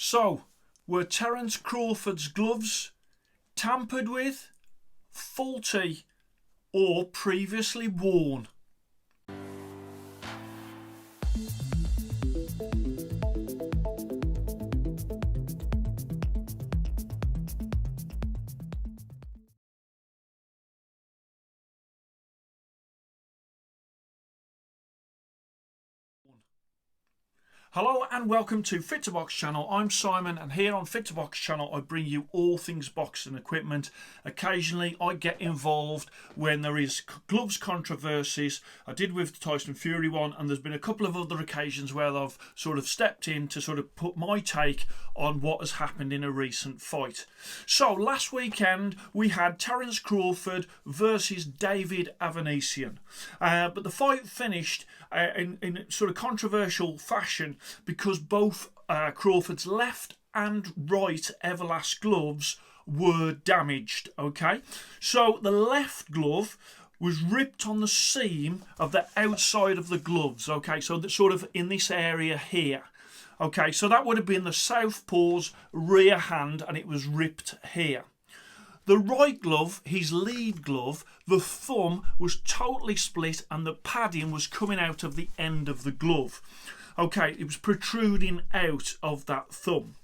So, were Terence Crawford's gloves tampered with, faulty, or previously worn? Hello and welcome to Fit to Box channel. I'm Simon, and here on Fit to Box channel I bring you all things boxing equipment. Occasionally I get involved when there is gloves controversies. I did with the Tyson Fury one, and there's been a couple of other occasions where I've sort of stepped in to sort of put my take on what has happened in a recent fight. So last weekend we had Terence Crawford versus David Avanesian, but the fight finished in sort of controversial fashion because both Crawford's left and right Everlast gloves were damaged. Okay, so the left glove was ripped on the seam of the outside of the gloves. Okay, so that sort of in this area here. Okay, so that would have been the southpaw's rear hand, and it was ripped here. The right glove, his lead glove, the thumb was totally split and the padding was coming out of the end of the glove. Okay, it was protruding out of that thumb.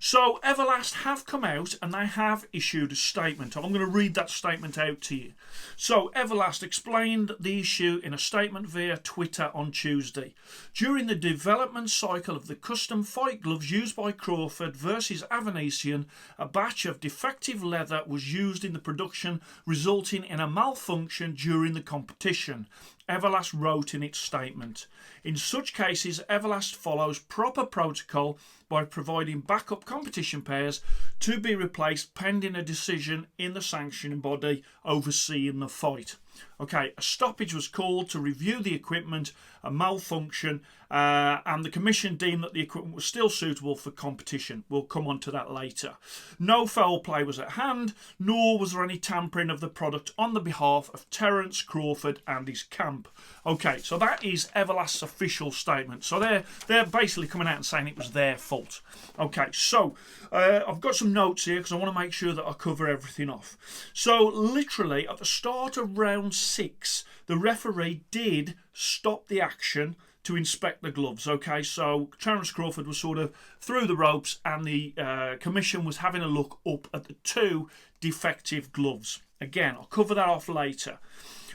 So Everlast have come out and they have issued a statement. I'm going to read that statement out to you. So Everlast explained the issue in a statement via Twitter on Tuesday. During the development cycle of the custom fight gloves used by Crawford versus Avanesian, a batch of defective leather was used in the production, resulting in a malfunction during the competition, Everlast wrote in its statement. In such cases, Everlast follows proper protocol by providing backup competition pairs to be replaced pending a decision in the sanctioning body overseeing the fight. Okay, a stoppage was called to review the equipment, a malfunction, and the commission deemed that the equipment was still suitable for competition. We'll come on to that later. No foul play was at hand, nor was there any tampering of the product on the behalf of Terence Crawford and his camp. Okay, so that is Everlast's official statement. So they're basically coming out and saying it was their fault. Okay, so I've got some notes here because I want to make sure that I cover everything off. So literally at the start of round 6, the referee did stop the action to inspect the gloves. Okay, so Terence Crawford was sort of through the ropes and the commission was having a look up at the 2 defective gloves. Again, I'll cover that off later.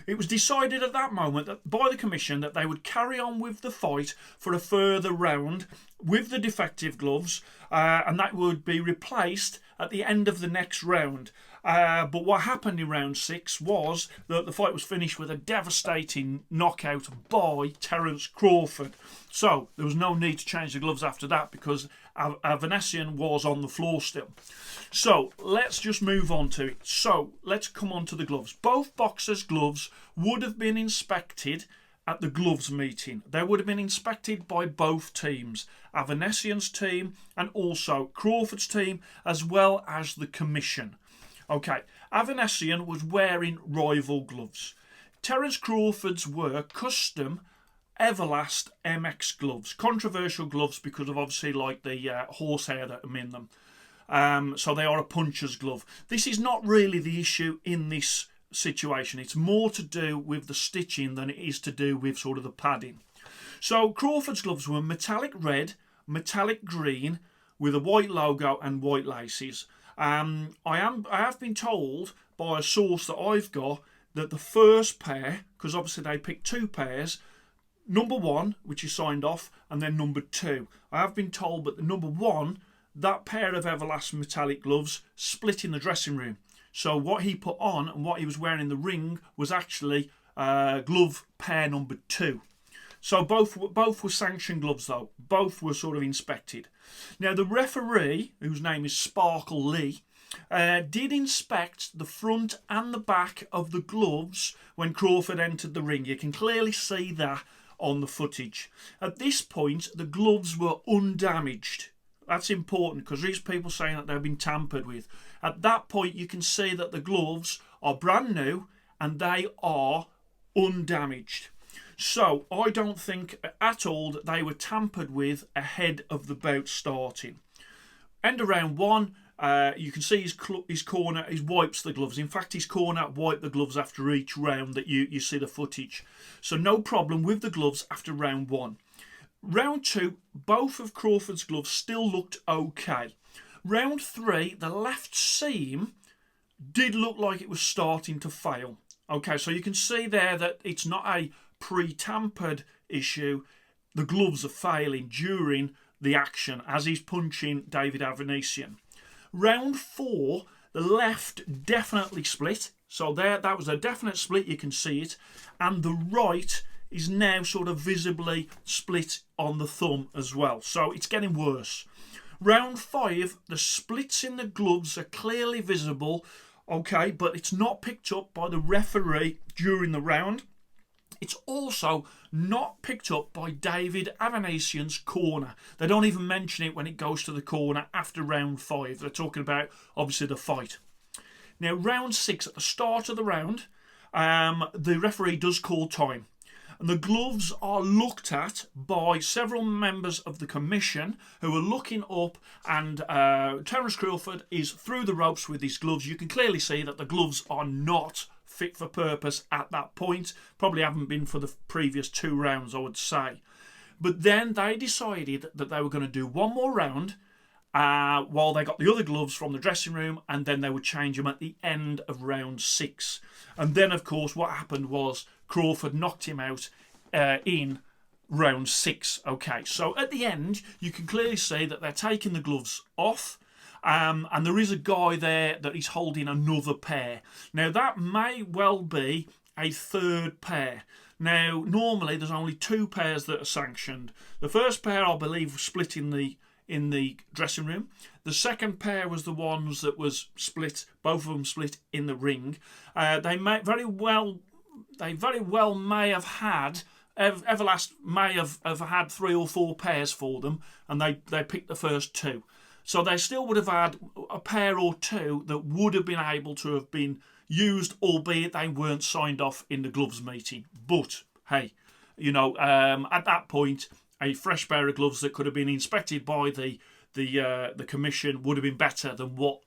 It was decided at that moment that by the commission that they would carry on with the fight for a further round with the defective gloves, and that would be replaced at the end of the next round. But what happened in round 6 was that the fight was finished with a devastating knockout by Terence Crawford. So there was no need to change the gloves after that because Avanesian was on the floor still. So let's just move on to it. So let's come on to the gloves. Both boxers' gloves would have been inspected at the gloves meeting. They would have been inspected by both teams, Avanesian's team and also Crawford's team, as well as the commission. Okay, Avanesian was wearing rival gloves. Terence Crawford's were custom Everlast MX gloves. Controversial gloves because of obviously like the horsehair that are in them. So they are a puncher's glove. This is not really the issue in this situation. It's more to do with the stitching than it is to do with sort of the padding. So Crawford's gloves were metallic red, metallic green with a white logo and white laces. I have been told by a source that I've got that the first pair, because obviously they picked 2 pairs, number 1, which is signed off, and then number 2. I have been told that the number 1, that pair of Everlast metallic gloves, split in the dressing room. So what he put on and what he was wearing in the ring was actually glove pair number 2. So both were sanctioned gloves though. Both were sort of inspected. Now the referee, whose name is Sparkle Lee, did inspect the front and the back of the gloves when Crawford entered the ring. You can clearly see that on the footage. At this point, the gloves were undamaged. That's important because there's people saying that they've been tampered with. At that point, you can see that the gloves are brand new and they are undamaged. So I don't think at all that they were tampered with ahead of the bout starting. End of round one, you can see his corner, he wipes the gloves. In fact, his corner wiped the gloves after each round that you see the footage. So no problem with the gloves after round one. Round two, both of Crawford's gloves still looked okay. Round three, the left seam did look like it was starting to fail. Okay, so you can see there that it's not a pre-tampered issue. The gloves are failing during the action as he's punching David Avanesian. Round four, the left definitely split. So there, that was a definite split, you can see it. And the right is now sort of visibly split on the thumb as well. So it's getting worse. Round five, the splits in the gloves are clearly visible. Okay, but it's not picked up by the referee during the round. It's also not picked up by David Avanesian's corner. They don't even mention it when it goes to the corner after round five. They're talking about, obviously, the fight. Now, round six, at the start of the round, the referee does call time. And the gloves are looked at by several members of the commission who are looking up, and Terence Crawford is through the ropes with his gloves. You can clearly see that the gloves are not fit for purpose at that point. Probably haven't been for the previous two rounds, I would say. But then they decided that they were going to do one more round while they got the other gloves from the dressing room, and then they would change them at the end of round six. And then, of course, what happened was Crawford knocked him out in round six. Okay, so at the end, you can clearly see that they're taking the gloves off. And there is a guy there that is holding another pair. Now, that may well be a third pair. Now, normally there's only two pairs that are sanctioned. The first pair, I believe, was split in the dressing room. The second pair was the ones that was split, both of them split in the ring. They very well may have had, Everlast may have had 3 or 4 pairs for them, and they picked the first two. So they still would have had a pair or two that would have been able to have been used, albeit they weren't signed off in the gloves meeting. But, hey, you know, at that point, a fresh pair of gloves that could have been inspected by the commission would have been better than what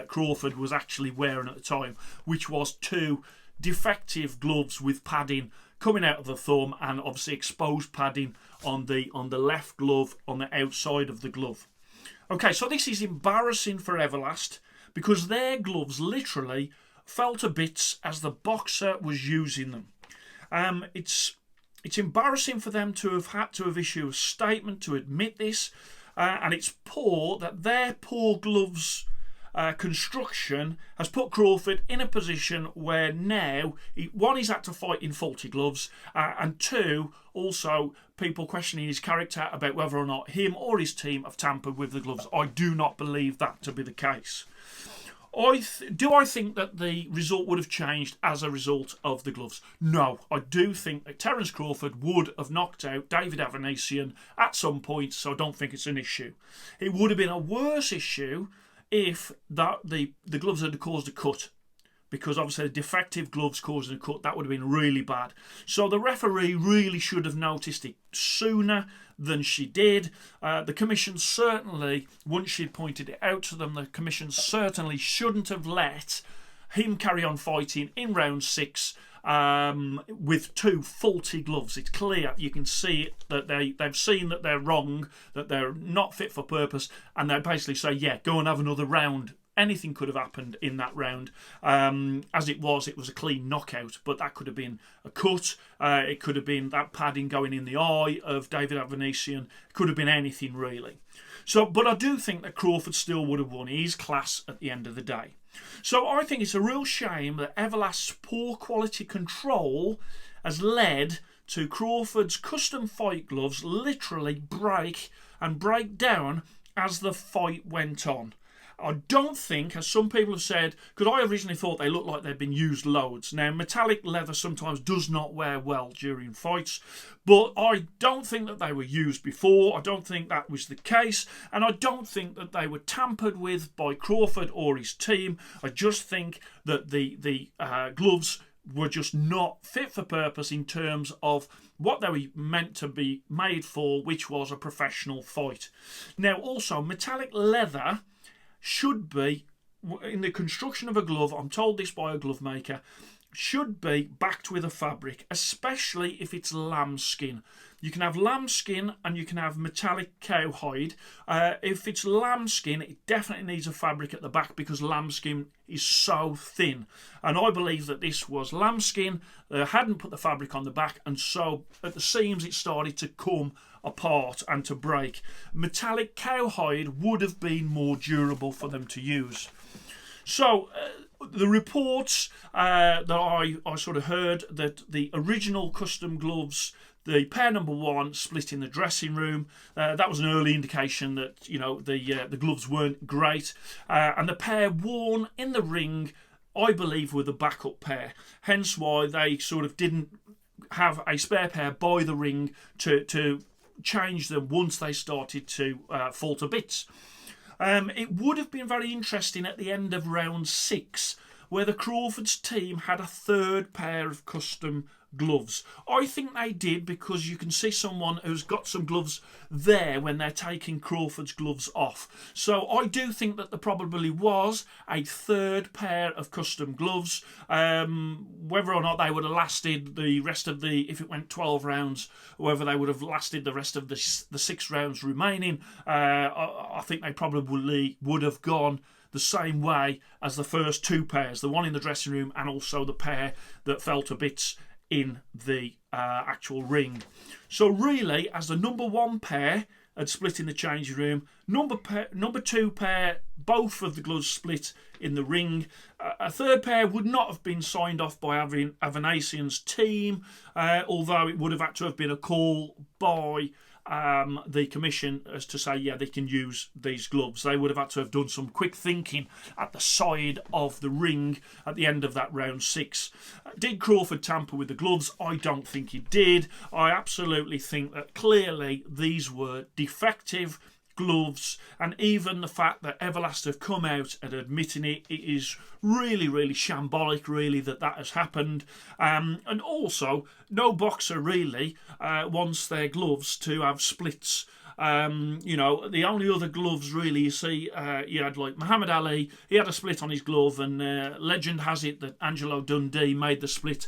Crawford was actually wearing at the time, which was 2 defective gloves with padding coming out of the thumb, and obviously exposed padding on the left glove on the outside of the glove. Okay, so this is embarrassing for Everlast because their gloves literally fell to bits as the boxer was using them. It's embarrassing for them to have had to have issued a statement to admit this, and it's poor that their poor gloves construction has put Crawford in a position where now, one, he's had to fight in faulty gloves, and 2, also people questioning his character about whether or not him or his team have tampered with the gloves. I do not believe that to be the case. Do I think that the result would have changed as a result of the gloves? No, I do think that Terence Crawford would have knocked out David Avanesian at some point, so I don't think it's an issue. It would have been a worse issue if the gloves had caused a cut, because obviously the defective gloves causing a cut, that would have been really bad. So the referee really should have noticed it sooner than she did. The commission certainly, once she'd pointed it out to them, the commission certainly shouldn't have let him carry on fighting in round 6 with 2 faulty gloves. It's clear, you can see it, that they've seen that they're wrong, that they're not fit for purpose, and they basically say, yeah, go and have another round. Anything could have happened in that round. As it was a clean knockout, but that could have been a cut. It could have been that padding going in the eye of David Avanesian. It could have been anything, really. So, but I do think that Crawford still would have won. He's class at the end of the day. So I think it's a real shame that Everlast's poor quality control has led to Crawford's custom fight gloves literally break down as the fight went on. I don't think, as some people have said, because I originally thought they looked like they'd been used loads. Now, metallic leather sometimes does not wear well during fights, but I don't think that they were used before. I don't think that was the case, and I don't think that they were tampered with by Crawford or his team. I just think that the gloves were just not fit for purpose in terms of what they were meant to be made for, which was a professional fight. Now, also, metallic leather should be, in the construction of a glove, I'm told this by a glove maker, should be backed with a fabric, especially if it's lambskin. You can have lambskin and you can have metallic cowhide. If it's lambskin, it definitely needs a fabric at the back because lambskin is so thin. And I believe that this was lambskin, hadn't put the fabric on the back, and so at the seams it started to come apart and to break. Metallic cowhide would have been more durable for them to use. So the reports that I sort of heard that the original custom gloves, the pair number 1 split in the dressing room. That was an early indication that the gloves weren't great, and the pair worn in the ring, I believe, were the backup pair. Hence why they sort of didn't have a spare pair by the ring to change them once they started to fall to bits. It would have been very interesting at the end of round 6, where the Crawford's team had a third pair of custom gloves. I think they did because you can see someone who's got some gloves there when they're taking Crawford's gloves off. So I do think that there probably was a third pair of custom gloves. Whether or not they would have lasted the rest of if it went 12 rounds, whether they would have lasted the rest of the 6 rounds remaining, I think they probably would have gone the same way as the first 2 pairs, the one in the dressing room and also the pair that fell to bits in the actual ring. So really, as the number 1 pair had split in the changing room, number 2 pair, both of the gloves split in the ring. A third pair would not have been signed off by Avanasian's team, although it would have had to have been a call by the commission as to say, yeah, they can use these gloves. They would have had to have done some quick thinking at the side of the ring at the end of that round 6. Did Crawford tamper with the gloves? I don't think he did. I absolutely think that clearly these were defective gloves, and even the fact that Everlast have come out and admitting it is really, really shambolic, really, that has happened. And also, no boxer really wants their gloves to have splits. The only other gloves really you see, you had like Muhammad Ali, he had a split on his glove, and legend has it that Angelo Dundee made the split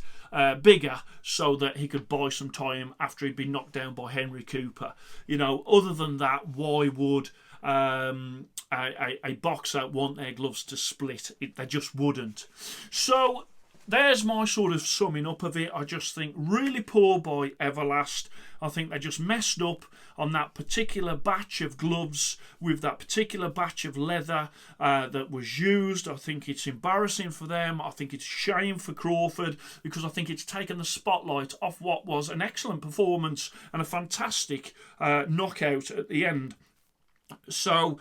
bigger so that he could buy some time after he'd been knocked down by Henry Cooper. Other than that, why would a boxer want their gloves to split? They just wouldn't. So there's my sort of summing up of it. I just think really poor by Everlast. I think they just messed up on that particular batch of gloves with that particular batch of leather that was used. I think it's embarrassing for them. I think it's a shame for Crawford because I think it's taken the spotlight off what was an excellent performance and a fantastic knockout at the end. So,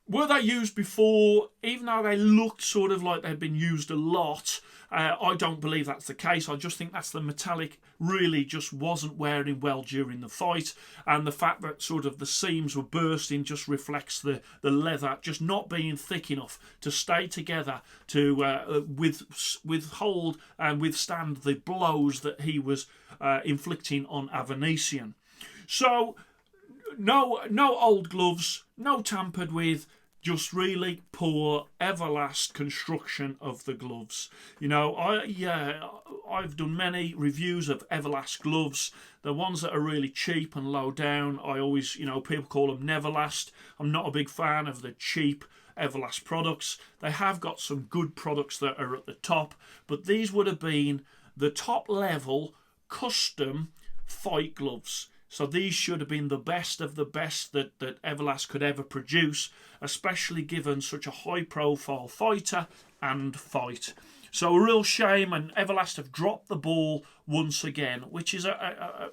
were they used before? Even though they looked sort of like they'd been used a lot, I don't believe that's the case. I just think that's the metallic really just wasn't wearing well during the fight, and the fact that sort of the seams were bursting just reflects the leather just not being thick enough to stay together to withhold and withstand the blows that he was inflicting on Avanasian. So no old gloves, no tampered with, just really poor Everlast construction of the gloves. I've done many reviews of Everlast gloves. The ones that are really cheap and low down, I always, people call them Neverlast. I'm not a big fan of the cheap Everlast products. They have got some good products that are at the top, but these would have been the top level custom fight gloves. So these should have been the best of the best that Everlast could ever produce, especially given such a high-profile fighter and fight. So a real shame, and Everlast have dropped the ball once again, which is a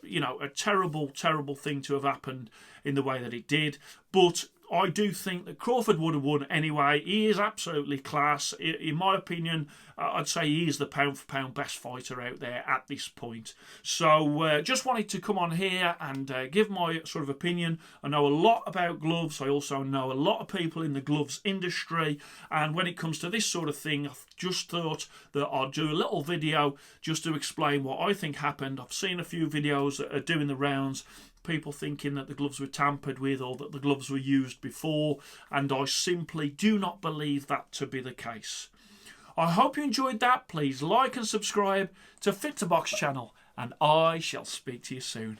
terrible, terrible thing to have happened in the way that it did. But I do think that Crawford would have won anyway. He is absolutely class. In my opinion, I'd say he is the pound for pound best fighter out there at this point. So just wanted to come on here and give my sort of opinion. I know a lot about gloves. I also know a lot of people in the gloves industry. And when it comes to this sort of thing, I've just thought that I'd do a little video just to explain what I think happened. I've seen a few videos that are doing the rounds, people thinking that the gloves were tampered with or that the gloves were used before, and I simply do not believe that to be the case. I hope you enjoyed that. Please like and subscribe to Fit to Box channel, and I shall speak to you soon.